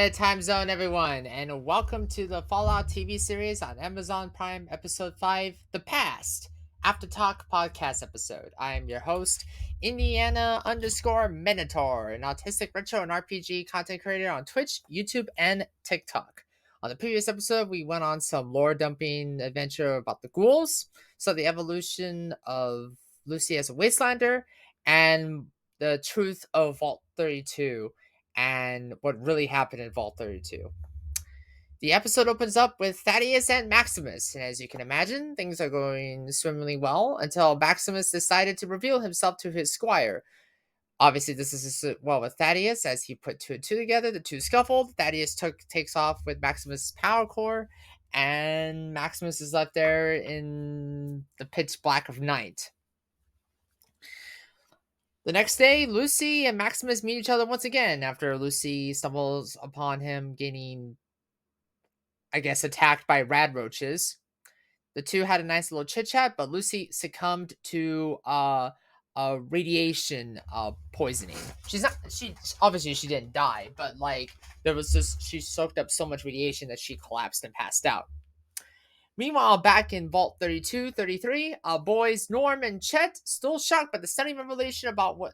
Good time zone, everyone, and welcome to the Fallout TV series on Amazon Prime, Episode 5, The Past, Aftertalk podcast episode. I am your host, Indiana_Minotaur, an autistic retro and RPG content creator on Twitch, YouTube, and TikTok. On the previous episode, we went on some lore dumping adventure about the ghouls, so the evolution of Lucy as a wastelander, and the truth of Vault 32 and what really happened in Vault 32. The episode opens up with Thaddeus and Maximus, and as you can imagine, things are going swimmingly well until Maximus decided to reveal himself to his squire. Obviously, this is well with Thaddeus, as he put two and two together. The two scuffled. Thaddeus takes off with Maximus' power core, and Maximus is left there in the pitch black of night. The next day, Lucy and Maximus meet each other once again after Lucy stumbles upon him getting, I guess, attacked by rad roaches. The two had a nice little chit chat, but Lucy succumbed to radiation poisoning. She obviously she didn't die, but like she soaked up so much radiation that she collapsed and passed out. Meanwhile, back in Vault 32, 33, boys Norm and Chet still shocked by the stunning revelation about what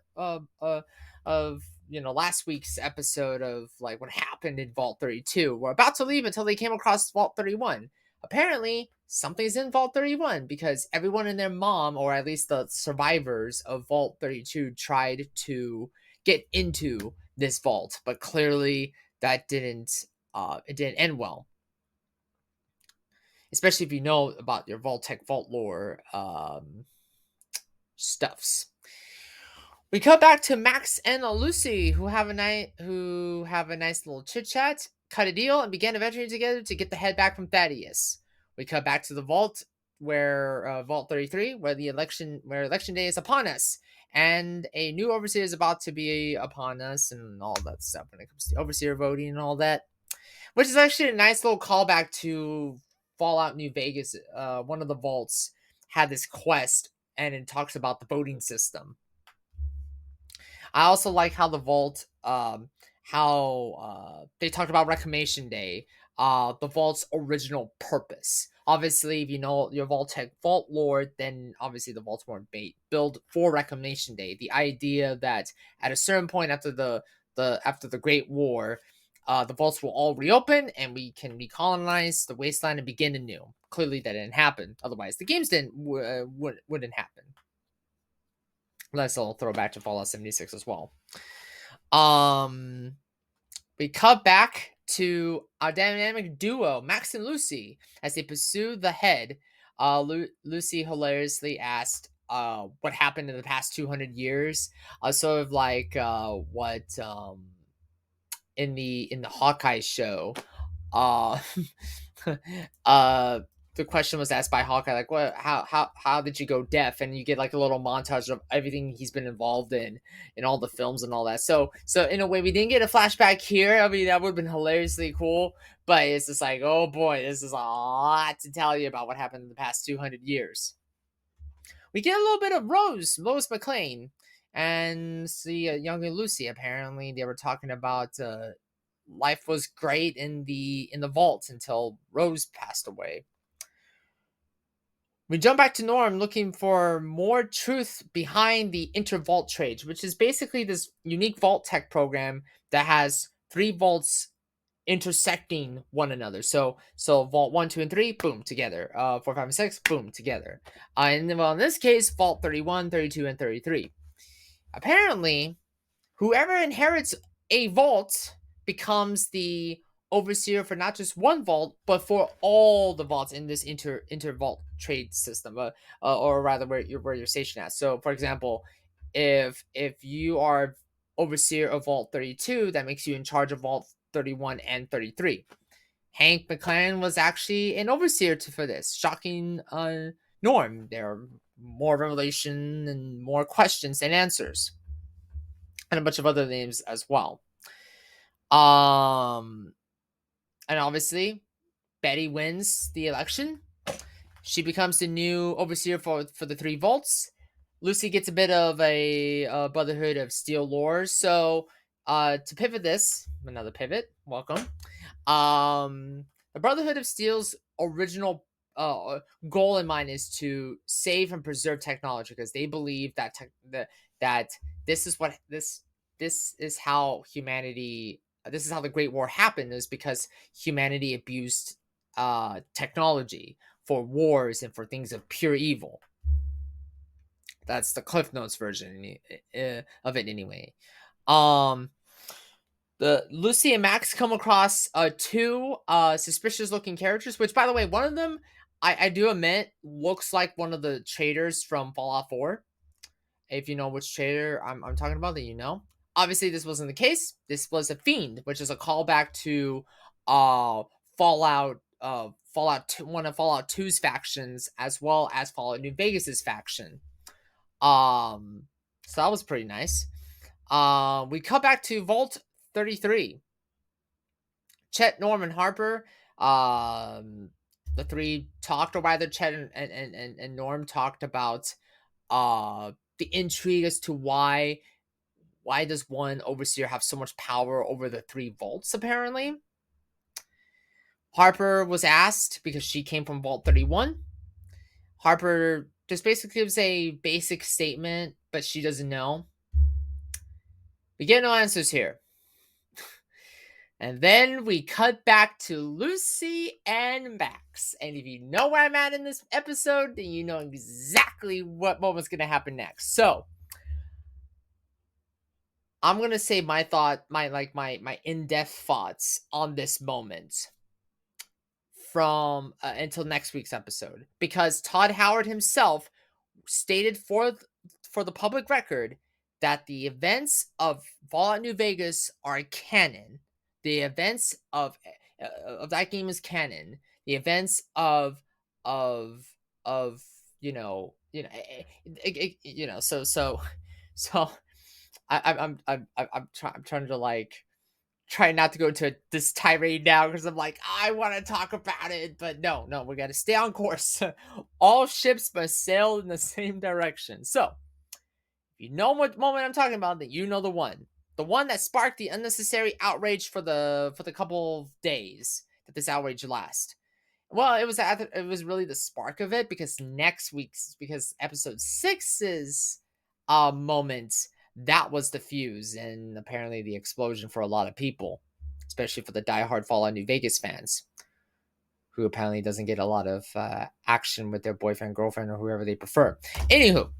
last week's episode of like what happened in Vault 32. Were about to leave until they came across Vault 31. Apparently, something's in Vault 31 because everyone and their mom, or at least the survivors of Vault 32, tried to get into this vault, but clearly that didn't end well. Especially if you know about your Vault-Tec Vault lore stuffs. We cut back to Max and Lucy, who have a nice little chit chat, cut a deal, and began adventuring together to get the head back from Thaddeus. We cut back to the vault where Vault 33, where election day is upon us, and a new overseer is about to be upon us, and all that stuff when it comes to overseer voting and all that, which is actually a nice little callback to Fallout New Vegas. One of the vaults had this quest, and it talks about the voting system. I also like how the vault, they talked about Reclamation Day, the vault's original purpose. Obviously, if you know your Vault-Tec Vault lore, then obviously the vaults weren't built for Reclamation Day. The idea that at a certain point after the Great War, the vaults will all reopen and we can recolonize the wasteland and begin anew. Clearly, that didn't happen. Otherwise, the games wouldn't happen. Let's all throw back to Fallout 76 as well. We cut back to our dynamic duo, Max and Lucy, as they pursue the head. Lucy hilariously asked what happened in the past 200 years. Sort of like what in the Hawkeye show. The question was asked by Hawkeye, like, what, how did you go deaf? And you get like a little montage of everything he's been involved in all the films and all that. So in a way, we didn't get a flashback here. I mean, that would have been hilariously cool, but it's just like, oh boy, this is a lot to tell you about what happened in the past 200 years. We get a little bit of Lois McLean, and see younger Lucy. Apparently, they were talking about life was great in the vault until Rose passed away. We jump back to Norm looking for more truth behind the Intervault trade, which is basically this unique Vault-Tec program that has 3 vaults intersecting one another. So Vault 1, 2, and 3, boom, together. 4, 5, and 6, boom, together. And in this case, Vault 31, 32, and 33. Apparently, whoever inherits a vault becomes the overseer for not just one vault, but for all the vaults in this inter-vault trade system, or rather where you're stationed at. So, for example, if you are overseer of Vault 32, that makes you in charge of Vault 31 and 33. Hank McLaren was actually an overseer for this. Shocking Norm. There are more revelation and more questions than answers, and a bunch of other names as well. And obviously, Betty wins the election. She becomes the new overseer for the 3 vaults. Lucy gets a bit of a Brotherhood of Steel lore, so To pivot this, another pivot. Welcome. The Brotherhood of Steel's original goal in mind is to save and preserve technology because they believe that that this is what this is how humanity this is how the Great War happened, is because humanity abused technology for wars and for things of pure evil. That's the Cliff Notes version of it anyway. Um, the Lucy and Max come across two suspicious looking characters, which, by the way, one of them I do admit looks like one of the traders from Fallout 4. If you know which trader I'm talking about, then you know. Obviously, this wasn't the case. This was a fiend, which is a callback to Fallout 2, one of Fallout 2's factions, as well as Fallout New Vegas's faction. So that was pretty nice. We cut back to Vault 33. Chet, Norm, and Harper. The three talked, or rather, Chet and Norm talked about the intrigue as to why does one overseer have so much power over the three vaults, apparently. Harper was asked, because she came from Vault 31. Harper just basically gives a basic statement, but she doesn't know. We get no answers here. And then we cut back to Lucy and Max. And if you know where I'm at in this episode, then you know exactly what moment's going to happen next. So, I'm going to say my in-depth thoughts on this moment from until next week's episode. Because Todd Howard himself stated for the public record that the events of Fallout New Vegas are canon. The events of that game is canon. The events of so I'm trying to like try not to go into this tirade now because I'm like, I want to talk about it, but no, we got to stay on course. All ships must sail in the same direction. So, if you know what moment I'm talking about, then you know the one that sparked the unnecessary outrage for the couple of days that this outrage lasts. Well, it was really the spark of it, because episode 6's moment, that was the fuse and apparently the explosion for a lot of people, especially for the diehard Fallout New Vegas fans, who apparently doesn't get a lot of action with their boyfriend, girlfriend, or whoever they prefer. Anywho,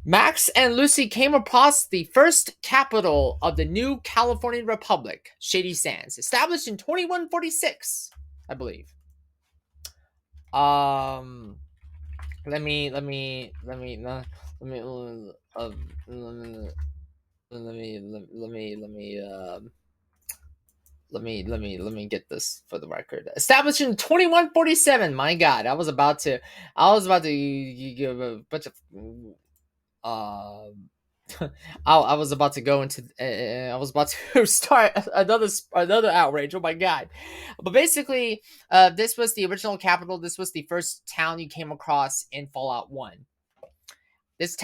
Max and Lucy came across the first capital of the new Californian Republic, Shady Sands, established in 2146, I believe. Let me get this for the record. Established in 2147. My God, I was about to give a bunch of I was about to go into I was about to start another outrage. Oh my God. But basically, this was the original capital. This was the first town you came across in Fallout 1. This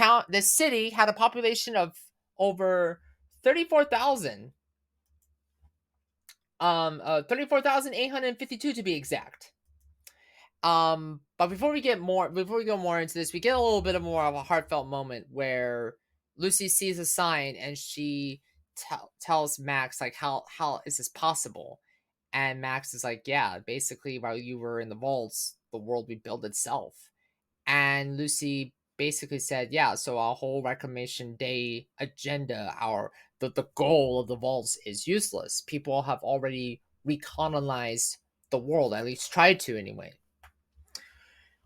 city had a population of over 34,000. 34,852 to be exact. But before we go more into this, we get a little bit more of a heartfelt moment where Lucy sees a sign and she tells Max, like, how is this possible? And Max is like, yeah, basically while you were in the vaults, the world rebuilt itself. And Lucy basically said, yeah, so our whole Reclamation Day agenda, the goal of the vaults is useless. People have already recolonized the world, at least tried to anyway.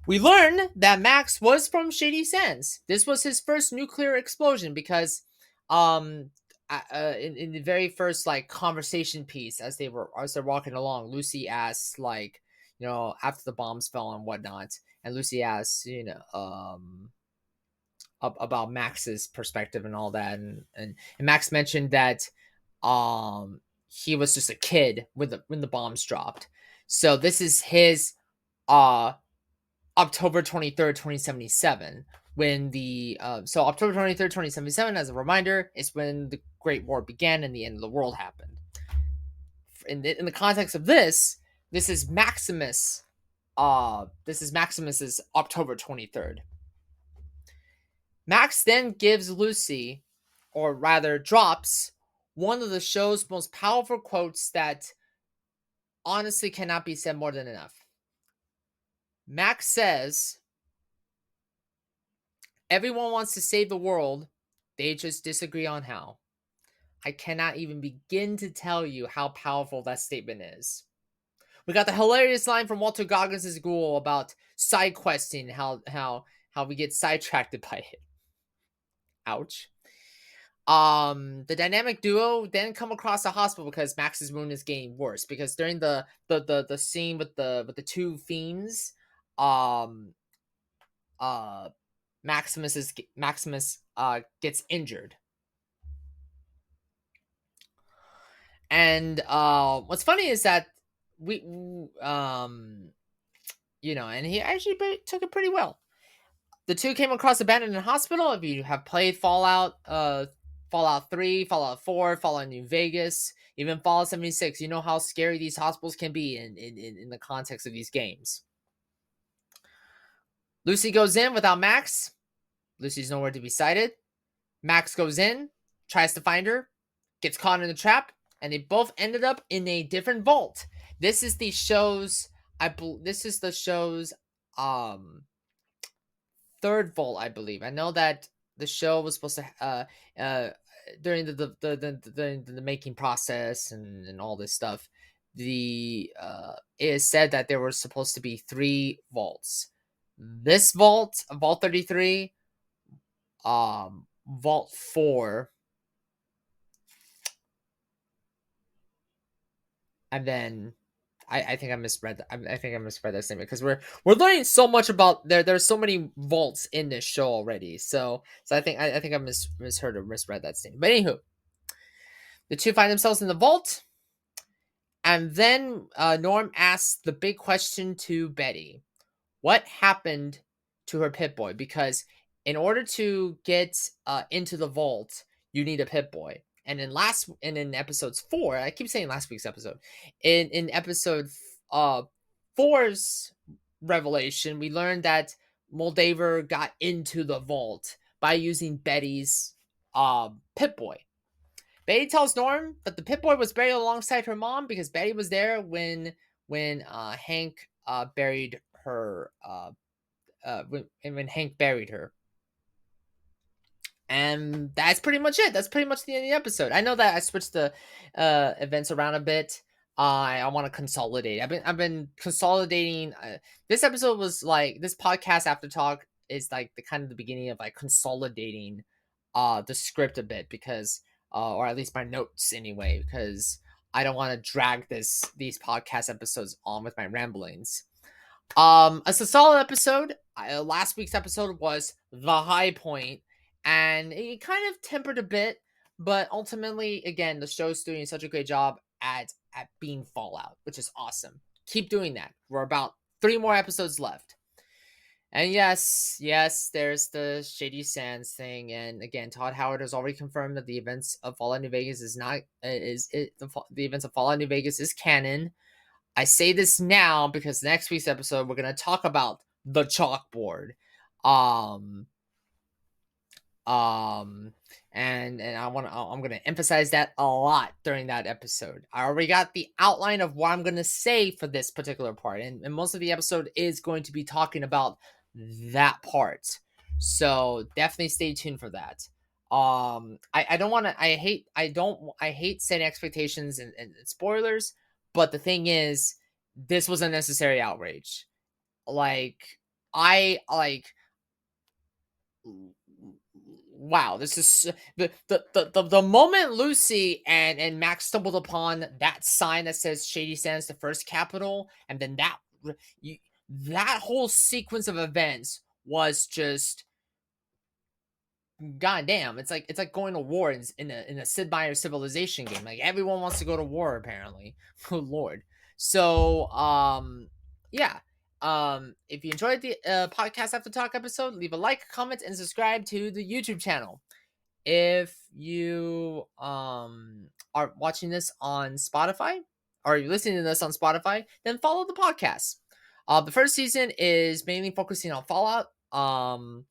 We learn that Max was from Shady Sands. This was his first nuclear explosion because in the very first like conversation piece as they're walking along, Lucy asks, like, after the bombs fell and whatnot, and Lucy asks, about Max's perspective and all that, and Max mentioned that he was just a kid when the bombs dropped. So this is his October 23rd, 2077, when the so October 23rd, 2077, as a reminder, is when the Great War began and the end of the world happened. In the context of this is Maximus. This is Maximus's October 23rd. Max then gives Lucy, or rather drops, one of the show's most powerful quotes that honestly cannot be said more than enough. Max says, "Everyone wants to save the world, they just disagree on how." I cannot even begin to tell you how powerful that statement is. We got the hilarious line from Walter Goggins' Ghoul about side questing, how we get sidetracked by it. Ouch. The dynamic duo then come across the hospital because Max's wound is getting worse. Because during the scene with the two fiends, um, Maximus gets injured. And what's funny is that we and he actually took it pretty well. The two came across abandoned hospital. If you have played Fallout 3, Fallout 4, Fallout New Vegas, even Fallout 76, you know how scary these hospitals can be in the context of these games. Lucy goes in without Max. Lucy's nowhere to be sighted. Max goes in, tries to find her, gets caught in the trap, and they both ended up in a different vault. This is the show's third vault, I believe. I know that the show was supposed to during the making process and all this stuff, it is said that there were supposed to be 3 vaults. This vault, Vault 33, Vault 4, and then I think I misread that. I think I misread that statement because we're learning so much about there's so many vaults in this show already. So I think I misheard or misread that statement. But anywho, the two find themselves in the vault, and then Norm asks the big question to Betty: what happened to her Pip-Boy? Because in order to get into the vault, you need a Pip-Boy. And in episodes 4, I keep saying last week's episode. In episode 4's revelation, we learned that Moldaver got into the vault by using Betty's Pip-Boy. Betty tells Norm that the Pip-Boy was buried alongside her mom because Betty was there when Hank buried her. When Hank buried her. And that's pretty much it. That's pretty much the end of the episode. I know that I switched the events around a bit. I want to consolidate. I've been consolidating. This episode was like this podcast Aftertalk is like the kind of the beginning of like consolidating the script a bit because or at least my notes anyway, because I don't want to drag these podcast episodes on with my ramblings. It's a solid episode. Last week's episode was the high point, and it kind of tempered a bit, but ultimately, again, the show's doing such a great job at being Fallout, which is awesome. Keep doing that. We're about 3 more episodes left. And yes, there's the Shady Sands thing, and again, Todd Howard has already confirmed that the events of Fallout New Vegas the events of Fallout New Vegas is canon. I say this now because next week's episode we're gonna talk about the chalkboard, and I'm gonna emphasize that a lot during that episode. I already got the outline of what I'm gonna say for this particular part, and most of the episode is going to be talking about that part. So definitely stay tuned for that. I don't want to. I hate setting expectations and spoilers. But the thing is, this was a necessary outrage. Wow, this is the moment Lucy and Max stumbled upon that sign that says Shady Sands, the first capital, and then that whole sequence of events was just goddamn. It's like going to war in a Sid Meier's Civilization game. Like everyone wants to go to war apparently. Oh lord. So yeah. If you enjoyed the podcast After Talk episode, leave a like, comment, and subscribe to the YouTube channel. if you are watching this on Spotify or you're listening to this on Spotify, then follow the podcast. The first season is mainly focusing on Fallout. I'm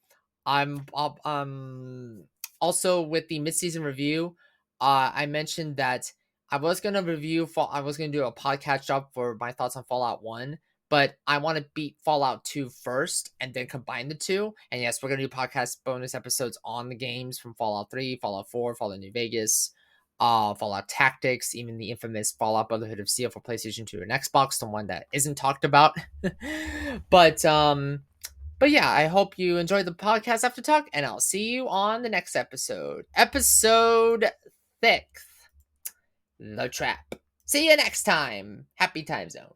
also with the mid-season review. I mentioned that I was gonna I was gonna do a podcast job for my thoughts on Fallout 1, but I want to beat Fallout 2 first and then combine the two. And yes, we're gonna do podcast bonus episodes on the games from Fallout 3, Fallout 4, Fallout New Vegas, Fallout Tactics, even the infamous Fallout Brotherhood of Steel for PlayStation 2 and Xbox, the one that isn't talked about. but um but yeah, I hope you enjoyed the podcast Aftertalk, and I'll see you on the next episode. Episode 6, The Trap. See you next time. Happy time zone.